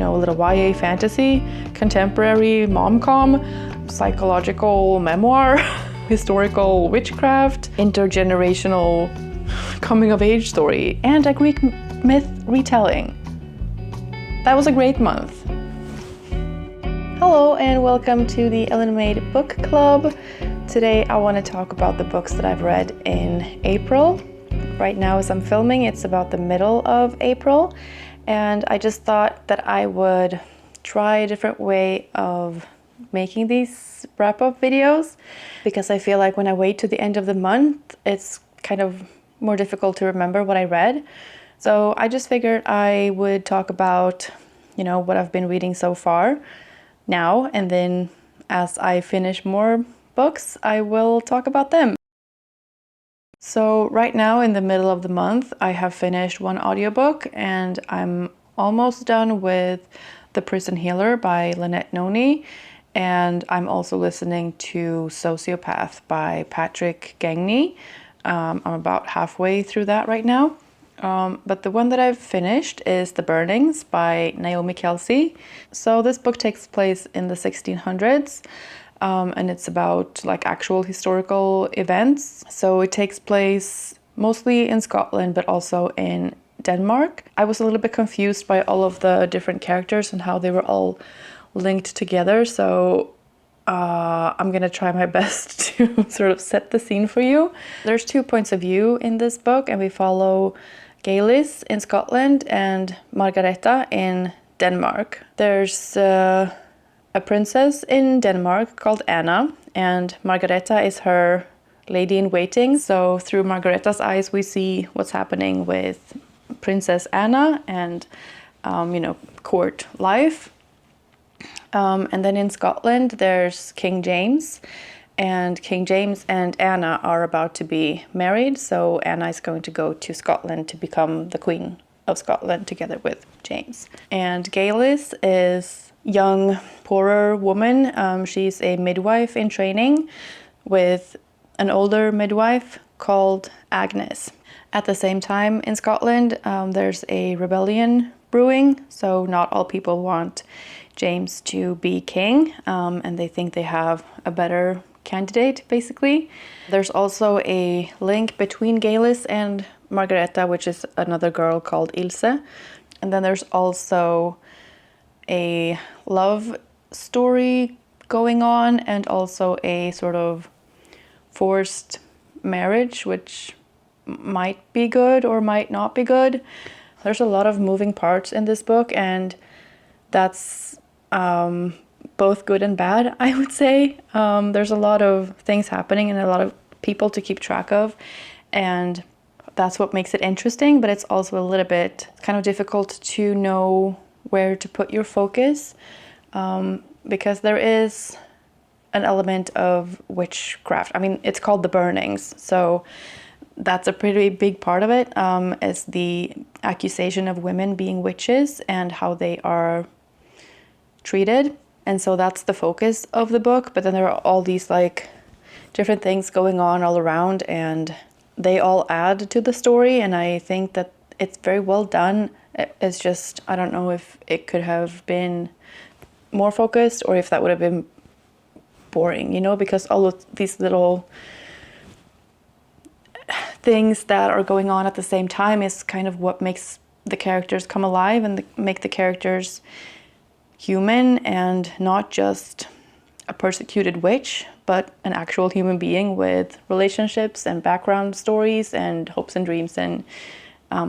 a little YA fantasy, contemporary mom-com, psychological memoir, historical witchcraft, intergenerational coming-of-age story, and a Greek myth retelling. That was a great month. Hello and welcome to the Ellen Made Book Club. Today I want to talk about the books that I've read in April. Right now as I'm filming, it's about the middle of April, and I just thought that I would try a different way of making these wrap-up videos, because I feel like when I wait to the end of the month, it's kind of more difficult to remember what I read. So I just figured I would talk about, what I've been reading so far now, and then as I finish more books, I will talk about them. So right now in the middle of the month, I have finished one audiobook and I'm almost done with The Prison Healer by Lynette Noni, and I'm also listening to Sociopath by Patric Gagne. I'm about halfway through that right now. But the one that I've finished is The Burnings by Naomi Kelsey. So this book takes place in the 1600s, and it's about actual historical events. So it takes place mostly in Scotland, but also in Denmark. I was a little bit confused by all of the different characters and how they were all linked together. So I'm gonna try my best to sort of set the scene for you. There's two points of view in this book, and we follow Achilles in Scotland and Margareta in Denmark. There's a princess in Denmark called Anna, and Margareta is her lady in waiting. So through Margareta's eyes, we see what's happening with Princess Anna and, court life. And then in Scotland, there's King James. And King James and Anna are about to be married, so Anna is going to go to Scotland to become the Queen of Scotland together with James. And Gales is a young, poorer woman. She's a midwife in training with an older midwife called Agnes. At the same time in Scotland, there's a rebellion brewing, so not all people want James to be king, and they think they have a better candidate, basically. There's also a link between Gales and Margareta, which is another girl called Ilse. And then there's also a love story going on, and also a sort of forced marriage, which might be good or might not be good. There's a lot of moving parts in this book, and that's both good and bad, I would say. There's a lot of things happening and a lot of people to keep track of, and that's what makes it interesting, but it's also a little bit kind of difficult to know where to put your focus, because there is an element of witchcraft. I mean, it's called The Burnings, so that's a pretty big part of it, is the accusation of women being witches and how they are treated. And so that's the focus of the book, but then there are all these different things going on all around, and they all add to the story, and I think that it's very well done. It's just, I don't know if it could have been more focused or if that would have been boring, because all of these little things that are going on at the same time is kind of what makes the characters come alive and make the characters human, and not just a persecuted witch, but an actual human being with relationships and background stories and hopes and dreams and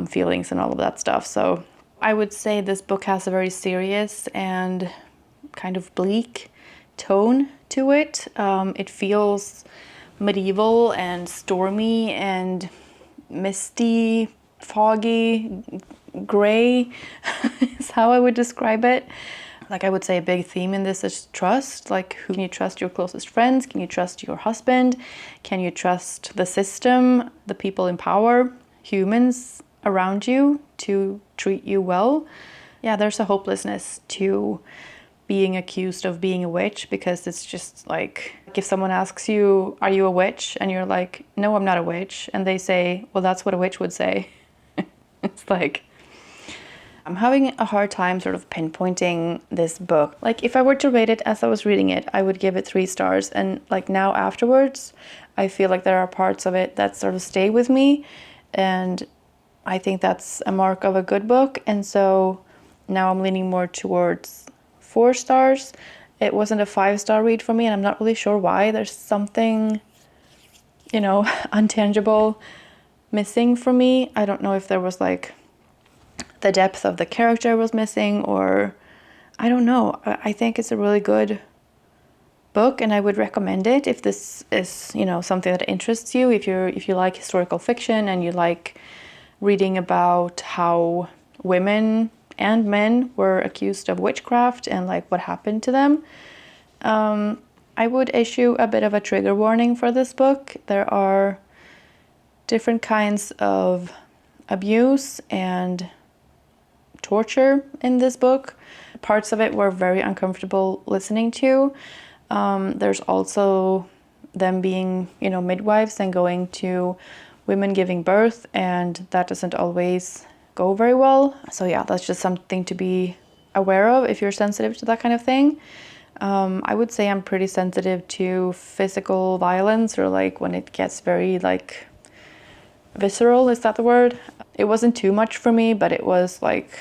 feelings and all of that stuff. So I would say this book has a very serious and kind of bleak tone to it. It feels medieval and stormy and misty, foggy, gray is how I would describe it. I would say a big theme in this is trust. Who can you trust? Your closest friends? Can you trust your husband? Can you trust the system, the people in power, humans around you to treat you well? Yeah, there's a hopelessness to being accused of being a witch, because it's just if someone asks you, are you a witch? And you're like, no, I'm not a witch. And they say, well, that's what a witch would say. It's I'm having a hard time sort of pinpointing this book. Like if I were to rate it as I was reading it, I would give it 3 stars. And like now afterwards, I feel like there are parts of it that sort of stay with me. And I think that's a mark of a good book. And so now I'm leaning more towards 4 stars. It wasn't a 5-star read for me, and I'm not really sure why. There's something, you know, untangible missing for me. I don't know if there was like the depth of the character was missing, or I don't know. I think it's a really good book, and I would recommend it if this is, you know, something that interests you. If you like historical fiction and you like reading about how women and men were accused of witchcraft and like what happened to them, I would issue a bit of a trigger warning for this book. There are different kinds of abuse and torture in this book. Parts of it were very uncomfortable listening to. There's also them being, you know, midwives and going to women giving birth, and that doesn't always go very well. So yeah, that's just something to be aware of if you're sensitive to that kind of thing. I would say I'm pretty sensitive to physical violence, or like when it gets very like visceral, is that the word? It wasn't too much for me, but it was like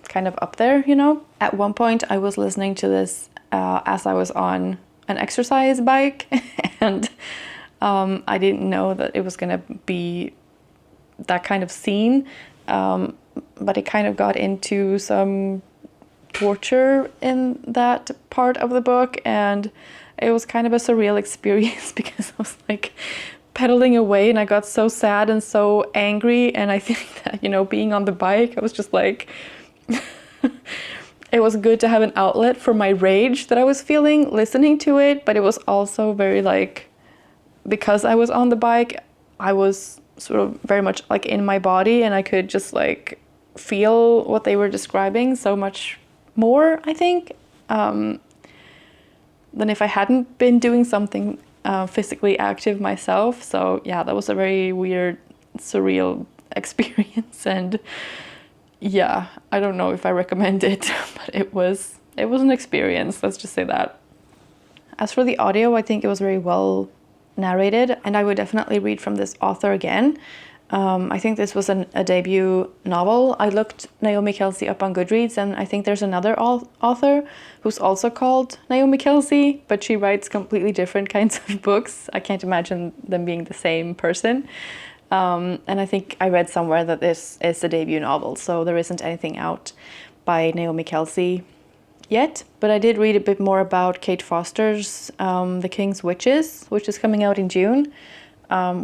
kind of up there, you know? At one point I was listening to this as I was on an exercise bike and I didn't know that it was gonna be that kind of scene, but it kind of got into some torture in that part of the book, and it was kind of a surreal experience because I was like pedaling away and I got so sad and so angry, and I think that, you know, being on the bike, I was just like it was good to have an outlet for my rage that I was feeling listening to it, but it was also very like, because I was on the bike, I was sort of very much like in my body, and I could just like feel what they were describing so much more, I think, than if I hadn't been doing something physically active myself. So yeah, that was a very weird, surreal experience, and yeah, I don't know if I recommend it, but it was an experience, let's just say that. As for the audio, I think it was very well narrated, and I would definitely read from this author again. I think this was a debut novel. I looked Naomi Kelsey up on Goodreads, and I think there's another author who's also called Naomi Kelsey, but she writes completely different kinds of books. I can't imagine them being the same person. And I think I read somewhere that this is a debut novel, so there isn't anything out by Naomi Kelsey yet. But I did read a bit more about Kate Foster's The King's Witches, which is coming out in June,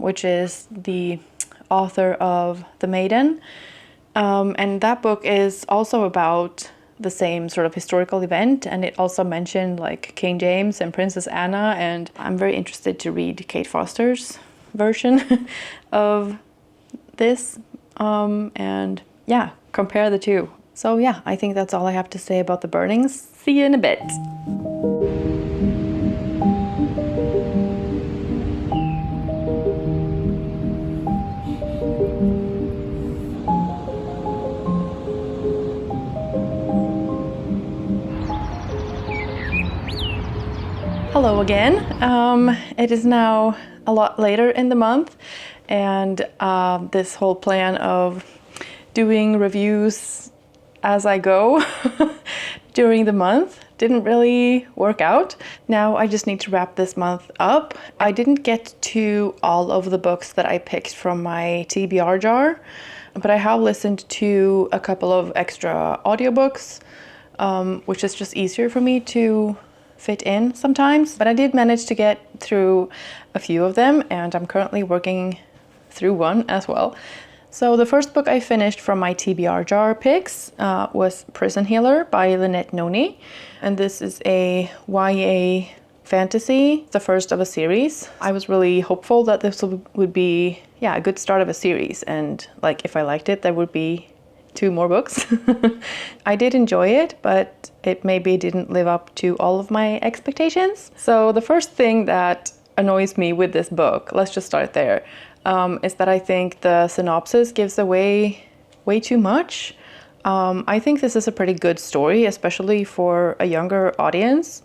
which is the author of The Maiden. And that book is also about the same sort of historical event, and it also mentioned like King James and Princess Anna, and I'm very interested to read Kate Foster's version of this, and yeah, compare the two. So yeah, I think that's all I have to say about the burnings. See you in a bit. Hello again. It is now a lot later in the month, and this whole plan of doing reviews as I go during the month didn't really work out. Now I just need to wrap this month up. I didn't get to all of the books that I picked from my TBR jar, but I have listened to a couple of extra audiobooks, which is just easier for me to fit in sometimes. But I did manage to get through a few of them, and I'm currently working through one as well. So the first book I finished from my TBR jar picks was Prison Healer by Lynette Noni. And this is a YA fantasy, the first of a series. I was really hopeful that this would be, a good start of a series. And like, if I liked it, there would be 2 more books. I did enjoy it, but it maybe didn't live up to all of my expectations. So the first thing that annoys me with this book, let's just start there, is that I think the synopsis gives away way too much I think this is a pretty good story, especially for a younger audience.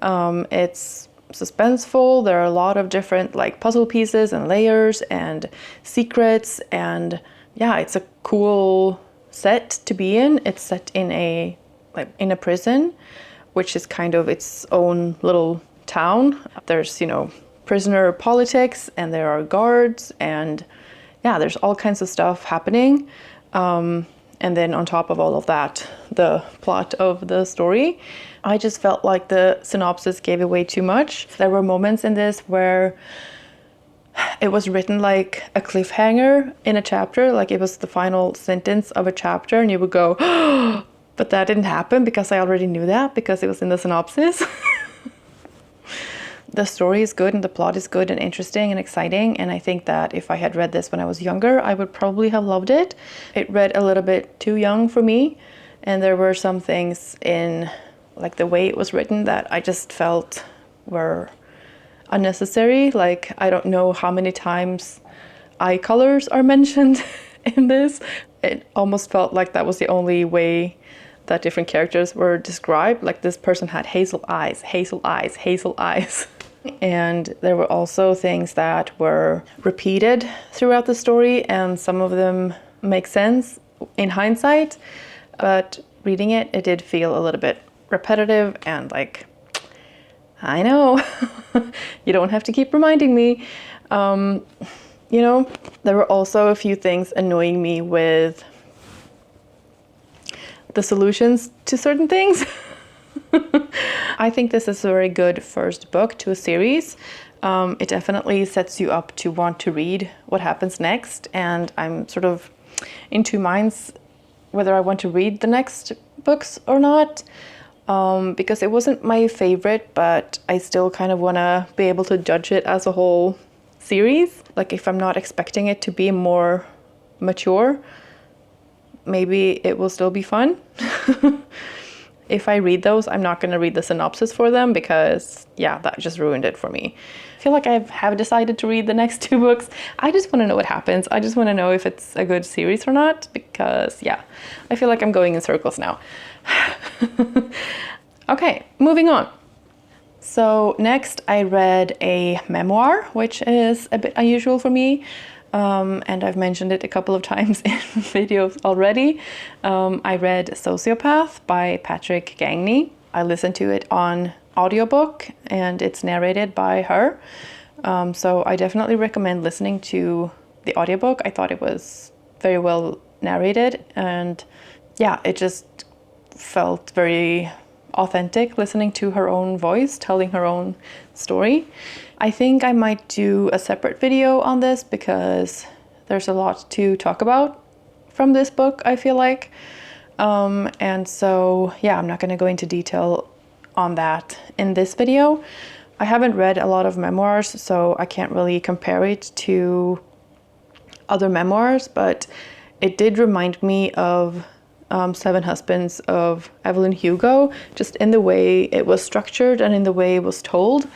It's suspenseful. There are a lot of different like puzzle pieces and layers and secrets, and yeah, it's a cool set to be in. It's set in a prison, which is kind of its own little town. There's, prisoner politics, and there are guards, and yeah, there's all kinds of stuff happening. And then on top of all of that, the plot of the story. I just felt like the synopsis gave away too much. There were moments in this where it was written like a cliffhanger in a chapter, like it was the final sentence of a chapter, and you would go, oh, but that didn't happen because I already knew that because it was in the synopsis. The story is good and the plot is good and interesting and exciting, and I think that if I had read this when I was younger, I would probably have loved it. It read a little bit too young for me, and there were some things in like the way it was written that I just felt were unnecessary. Like, I don't know how many times eye colors are mentioned in this. It almost felt like that was the only way that different characters were described. Like, this person had hazel eyes, hazel eyes, hazel eyes. And there were also things that were repeated throughout the story, and some of them make sense in hindsight, but reading it, it did feel a little bit repetitive and like, I know, you don't have to keep reminding me. There were also a few things annoying me with the solutions to certain things. I think this is a very good first book to a series. It definitely sets you up to want to read what happens next, and I'm sort of in two minds whether I want to read the next books or not, because it wasn't my favorite, but I still kind of want to be able to judge it as a whole series. Like, if I'm not expecting it to be more mature, maybe it will still be fun. If I read those, I'm not going to read the synopsis for them because, yeah, that just ruined it for me. I feel like I have decided to read the next two books. I just want to know what happens. I just want to know if it's a good series or not because, yeah, I feel like I'm going in circles now. Okay, moving on. So next I read a memoir, which is a bit unusual for me. And I've mentioned it a couple of times in videos already. I read Sociopath by Patric Gagne. I listened to it on audiobook and it's narrated by her. So I definitely recommend listening to the audiobook. I thought it was very well narrated, and yeah, it just felt very authentic listening to her own voice, telling her own story. I think I might do a separate video on this because there's a lot to talk about from this book, I feel like. And so, yeah, I'm not going to go into detail on that in this video. I haven't read a lot of memoirs, so I can't really compare it to other memoirs, but it did remind me of Seven Husbands of Evelyn Hugo, just in the way it was structured and in the way it was told.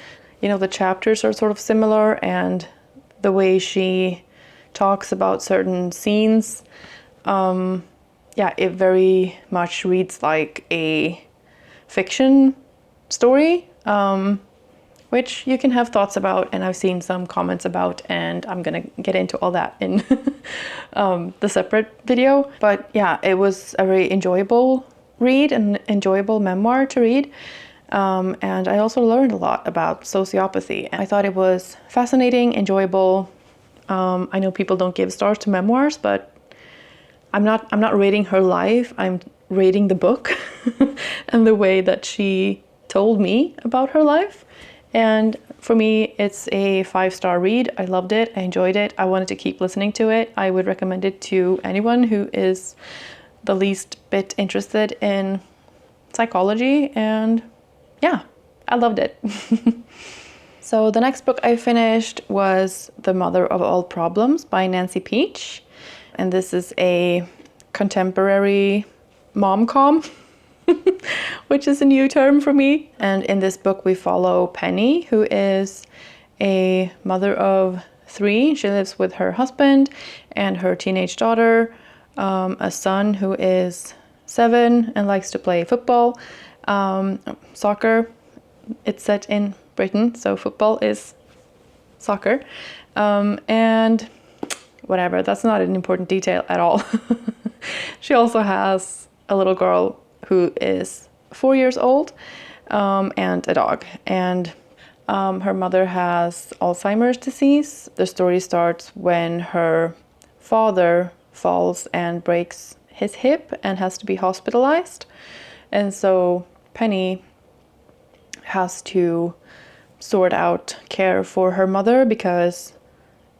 The chapters are sort of similar, and the way she talks about certain scenes, it very much reads like a fiction story, which you can have thoughts about, and I've seen some comments about, and I'm gonna get into all that in the separate video. But yeah, it was a very enjoyable read, an enjoyable memoir to read. And I also learned a lot about sociopathy. I thought it was fascinating, enjoyable. I know people don't give stars to memoirs, but I'm not rating her life. I'm rating the book and the way that she told me about her life. And for me, it's a 5-star read. I loved it. I enjoyed it. I wanted to keep listening to it. I would recommend it to anyone who is the least bit interested in psychology, and yeah, I loved it. So the next book I finished was The Mother of All Problems by Nancy Peach. And this is a contemporary mom-com, which is a new term for me. And in this book we follow Penny, who is a mother of 3. She lives with her husband and her teenage daughter, a son who is 7 and likes to play football, soccer. It's set in Britain, so football is soccer. And whatever, that's not an important detail at all. She also has a little girl who is 4 years old, and a dog. And her mother has Alzheimer's disease. The story starts when her father falls and breaks his hip and has to be hospitalized. And so Penny has to sort out care for her mother because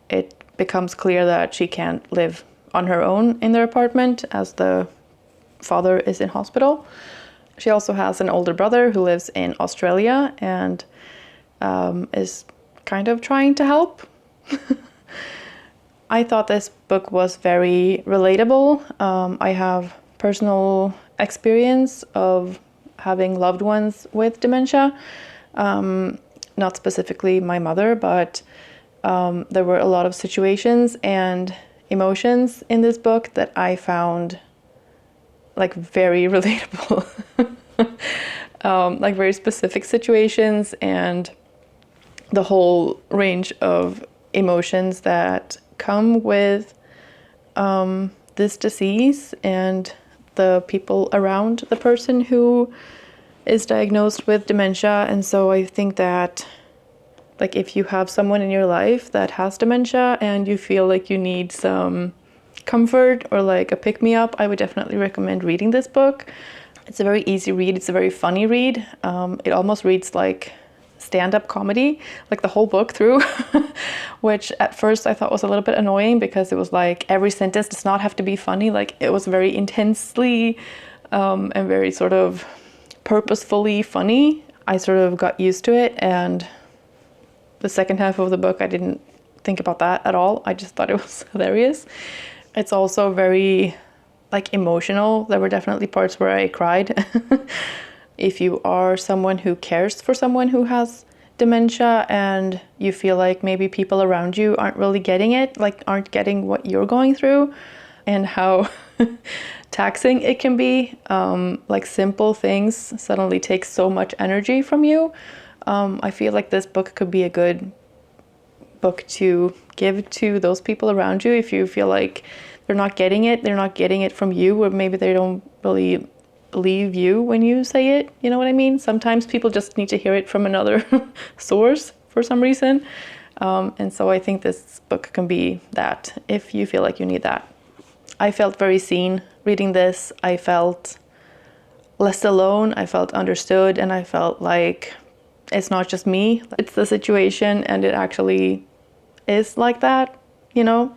it becomes clear that she can't live on her own in their apartment as the father is in hospital. She also has an older brother who lives in Australia and is kind of trying to help. I thought this book was very relatable. I have personal experience of having loved ones with dementia. Not specifically my mother, but there were a lot of situations and emotions in this book that I found like very relatable. Like very specific situations and the whole range of emotions that come with this disease and the people around the person who is diagnosed with dementia. And so I think that like if you have someone in your life that has dementia and you feel like you need some comfort or like a pick-me-up, I would definitely recommend reading this book. It's a very easy read. It's a very funny read. It almost reads like stand-up comedy, like the whole book through, which at first I thought was a little bit annoying because it was like every sentence does not have to be funny. Like it was very intensely and very sort of purposefully funny. I sort of got used to it, and the second half of the book I didn't think about that at all. I just thought it was hilarious. It's also very like emotional. There were definitely parts where I cried. If you are someone who cares for someone who has dementia and you feel like maybe people around you aren't really getting it, like aren't getting what you're going through and how taxing it can be, like simple things suddenly take so much energy from you. I feel like this book could be a good book to give to those people around you if you feel like they're not getting it from you, or maybe they don't really believe you when you say it, you know what I mean? Sometimes people just need to hear it from another source for some reason. And so I think this book can be that if you feel like you need that. I felt very seen reading this. I felt less alone. I felt understood, and I felt like it's not just me, it's the situation, and it actually is like that, you know?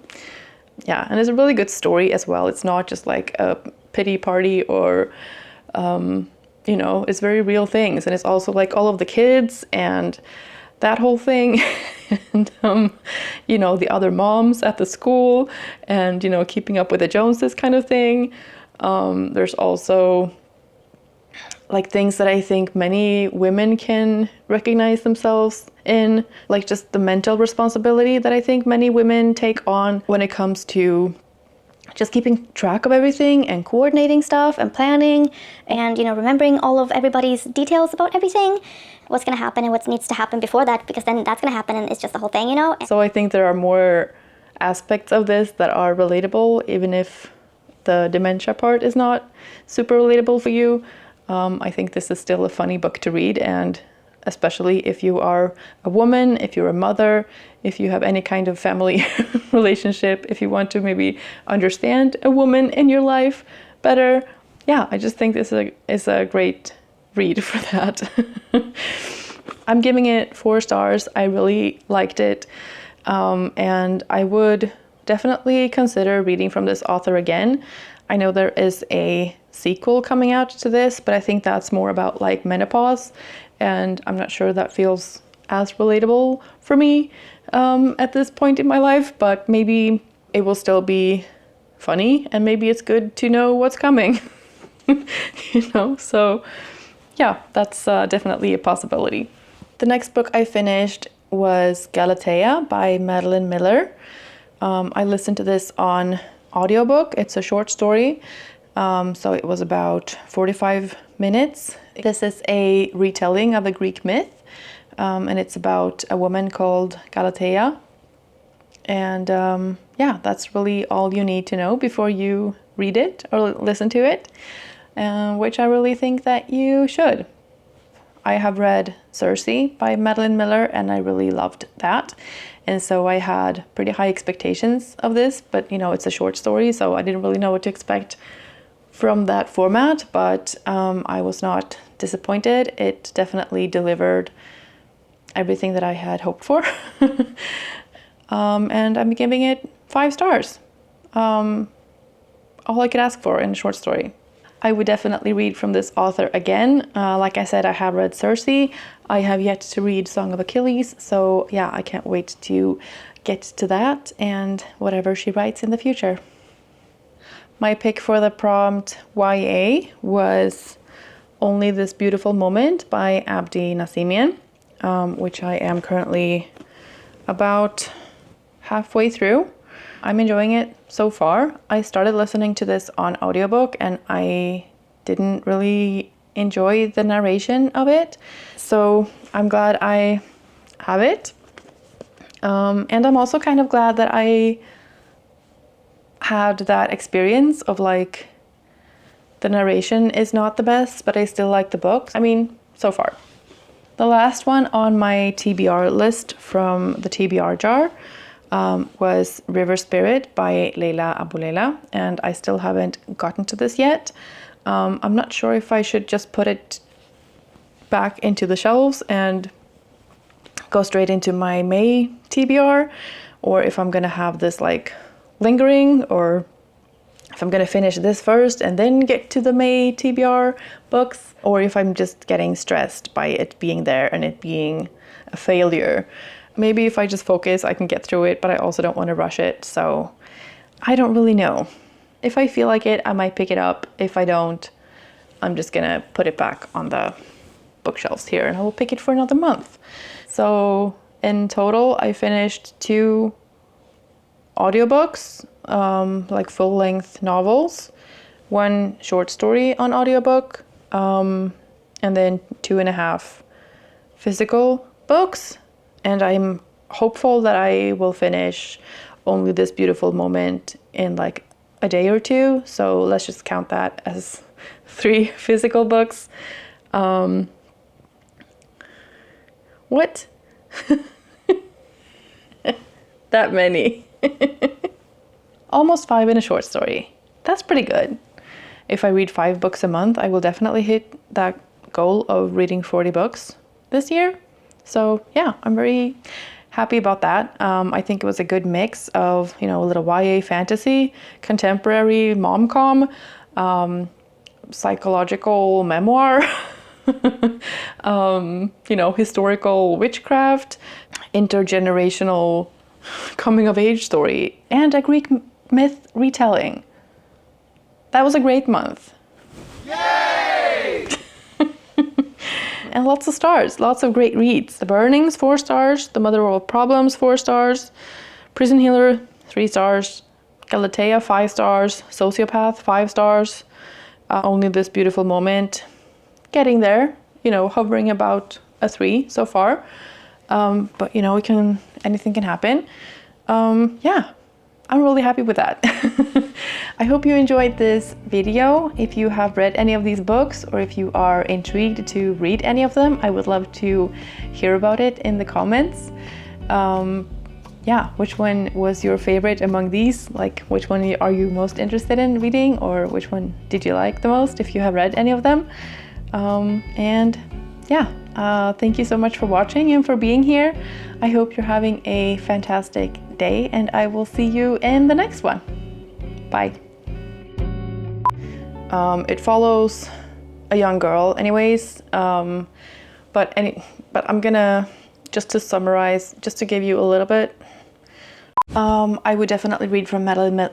Yeah, and it's a really good story as well. It's not just like a pity party or you know, it's very real things. And it's also like all of the kids and that whole thing and you know, the other moms at the school and, you know, keeping up with the Joneses kind of thing. There's also like things that I think many women can recognize themselves in, like just the mental responsibility that I think many women take on when it comes to just keeping track of everything and coordinating stuff and planning and, you know, remembering all of everybody's details about everything, what's going to happen and what needs to happen before that, because then that's going to happen and it's just the whole thing, you know? So I think there are more aspects of this that are relatable, even if the dementia part is not super relatable for you. I think this is still a funny book to read, and especially if you are a woman, if you're a mother, if you have any kind of family relationship, if you want to maybe understand a woman in your life better. Yeah, I just think this is a great read for that. I'm giving it 4 stars. I really liked it. And I would definitely consider reading from this author again. I know there is a sequel coming out to this, but I think that's more about like menopause, and I'm not sure that feels as relatable for me at this point in my life, but maybe it will still be funny and maybe it's good to know what's coming. You know, so yeah, that's definitely a possibility. The next book I finished was Galatea by Madeline Miller. I listened to this on audiobook. It's a short story. So it was about 45 minutes. This is a retelling of a Greek myth, and it's about a woman called Galatea. And yeah, that's really all you need to know before you read it or listen to it, which I really think that you should. I have read Circe by Madeline Miller, and I really loved that. And so I had pretty high expectations of this, but you know, it's a short story, so I didn't really know what to expect from that format, but I was not disappointed. It definitely delivered everything that I had hoped for. And I'm giving it 5 stars. All I could ask for in a short story. I would definitely read from this author again. Like I said, I have read Circe. I have yet to read Song of Achilles. So yeah, I can't wait to get to that and whatever she writes in the future. My pick for the prompt YA was Only This Beautiful Moment by Abdi Nazemian, which I am currently about halfway through. I'm enjoying it so far. I started listening to this on audiobook and I didn't really enjoy the narration of it. So I'm glad I have it. And I'm also kind of glad that I had that experience of like the narration is not the best, but I still like the book. I mean, so far. The last one on my TBR list from the TBR jar was River Spirit by Leila Aboulela, and I still haven't gotten to this yet. I'm not sure if I should just put it back into the shelves and go straight into my May TBR, or if I'm gonna have this like lingering, or if I'm gonna finish this first and then get to the May TBR books, or if I'm just getting stressed by it being there and it being a failure. Maybe if I just focus, I can get through it, but I also don't want to rush it, so I don't really know. If I feel like it, I might pick it up. If I don't, I'm just gonna put it back on the bookshelves here and I will pick it for another month. So in total, I finished 2 audiobooks, like full-length novels, 1 short story on audiobook, and then 2.5 physical books. And I'm hopeful that I will finish Only This Beautiful Moment in like a day or 2. So let's just count that as 3 physical books. What? That many. Almost 5 in a short story. That's pretty good. If I read 5 books a month, I will definitely hit that goal of reading 40 books this year. So yeah, I'm very happy about that. I think it was a good mix of, you know, a little YA fantasy, contemporary mom-com, psychological memoir, you know, historical witchcraft, intergenerational coming-of-age story, and a Greek myth retelling. That was a great month. Yay! And lots of stars, lots of great reads. The Burnings, 4 stars. The Mother of All Problems, 4 stars. Prison Healer, 3 stars. Galatea, 5 stars. Sociopath, 5 stars. Only This Beautiful Moment, getting there, you know, hovering about a 3 so far. But you know, anything can happen. Yeah, I'm really happy with that. I hope you enjoyed this video. If you have read any of these books, or if you are intrigued to read any of them, I would love to hear about it in the comments. Yeah, which one was your favorite among these? Like, which one are you most interested in reading, or which one did you like the most, if you have read any of them? And yeah, thank you so much for watching and for being here. I hope you're having a fantastic day, and I will see you in the next one. Bye. It follows a young girl anyways, but I'm gonna, just to summarize, just to give you a little bit, I would definitely read from Madeline